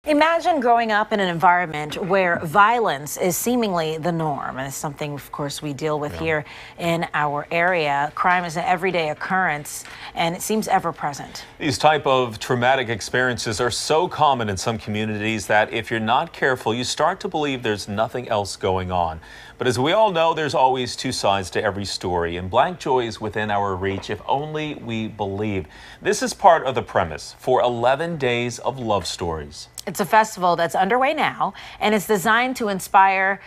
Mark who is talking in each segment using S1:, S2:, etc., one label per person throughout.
S1: Imagine growing up in an environment where violence is seemingly the norm. And it's something, of course, we deal with here in our area. Crime is an everyday occurrence, and it seems ever present.
S2: These type of traumatic experiences are so common in some communities that if you're not careful, you start to believe there's nothing else going on. But as we all know, there's always two sides to every story, and Black Joy is within our reach if only we believe. This is part of the premise for 11 Days of Love Stories.
S1: It's a festival that's underway now, and it's designed to inspire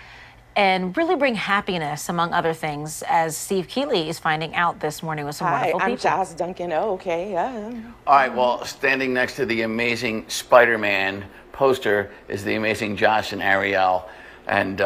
S1: and really bring happiness, among other things, as Steve Keeley is finding out this morning with some wonderful people.
S3: Hi, I'm Joss Duncan. Oh, okay.
S4: All right, well, standing next to the amazing Spider-Man poster is the amazing Josh and Ariel. And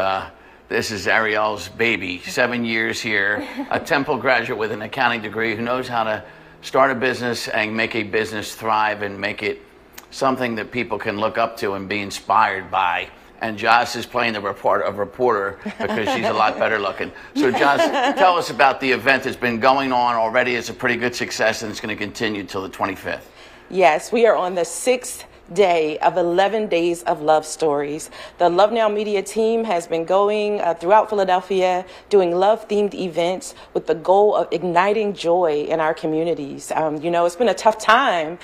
S4: this is Ariel's baby, 7 years here, a Temple graduate with an accounting degree who knows how to start a business and make a business thrive and make it something that people can look up to and be inspired by. And Joss is playing the reporter because she's a lot better looking. So Joss, tell us about the event that's been going on already. It's a pretty good success, and it's going to continue till the 25th.
S3: Yes, we are on the 6th day of 11 Days of Love Stories. The Love Now Media team has been going throughout Philadelphia doing love-themed events with the goal of igniting joy in our communities. You know, it's been a tough time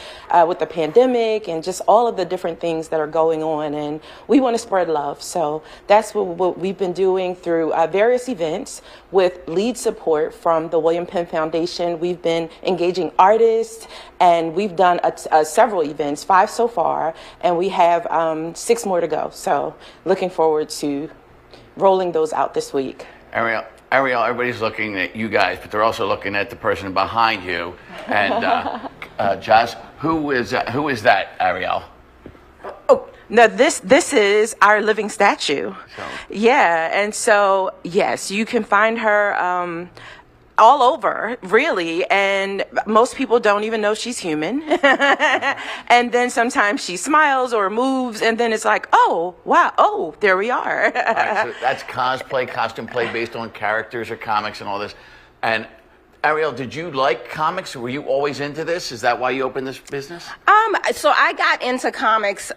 S3: with the pandemic and just all of the different things that are going on, and we want to spread love. So that's what we've been doing through various events with lead support from the William Penn Foundation. We've been engaging artists, and we've done several events, 5 so far, and we have 6 more to go. So looking forward to rolling those out this week.
S4: Ariel, everybody's looking at you guys, but they're also looking at the person behind you. And Josh, who is that, Ariel?
S3: Oh, no, this is our living statue. So. Yeah, and so yes, you can find her all over, really, and most people don't even know she's human. And then sometimes she smiles or moves, and then it's like, oh, wow, oh, there we are.
S4: All right, so that's cosplay, costume play based on characters or comics and all this. And Ariel, did you like comics? Were you always into this? Is that why you opened this business?
S5: So I got into comics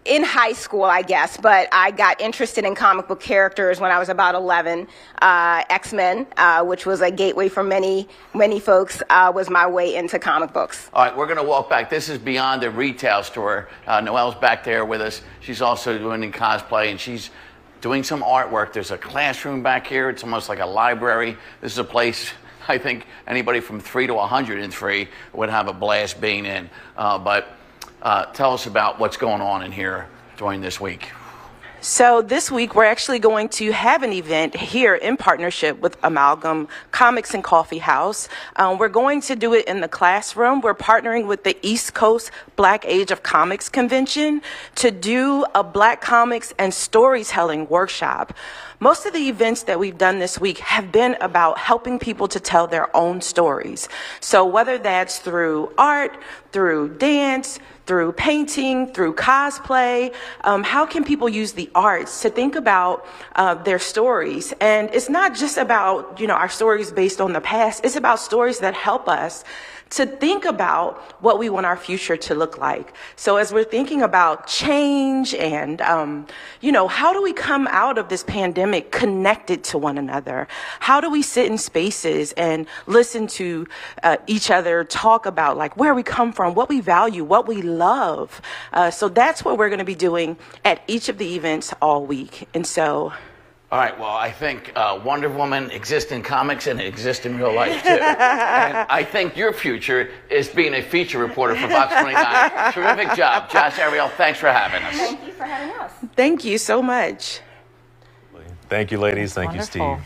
S5: in high school, I guess, but I got interested in comic book characters when I was about 11. X-Men, which was a gateway for many folks, was my way into comic books.
S4: All right, we're going to walk back. This is beyond the retail store. Noelle's back there with us. She's also doing cosplay, and she's doing some artwork. There's a classroom back here. It's almost like a library. This is a place I think anybody from 3 to 103 would have a blast being in. Tell us about what's going on in here during this week.
S3: So this week, we're actually going to have an event here in partnership with Amalgam Comics and Coffee House. We're going to do it in the classroom. We're partnering with the East Coast Black Age of Comics Convention to do a Black comics and storytelling workshop. Most of the events that we've done this week have been about helping people to tell their own stories. So whether that's through art, through dance, through painting, through cosplay, how can people use the arts to think about their stories? And it's not just about, you know, our stories based on the past. It's about stories that help us to think about what we want our future to look like. So as we're thinking about change and, you know, how do we come out of this pandemic connected to one another? How do we sit in spaces and listen to each other talk about like where we come from, what we value, what we love? So that's what we're going to be doing at each of the events all week. And so...
S4: All right, well, I think Wonder Woman exists in comics and it exists in real life, too. And I think your future is being a feature reporter for Fox 29. Terrific job. Josh, Ariel, thanks for having us.
S5: Thank you for having us.
S3: Thank you so much.
S2: Thank you, ladies. Thank you, Steve.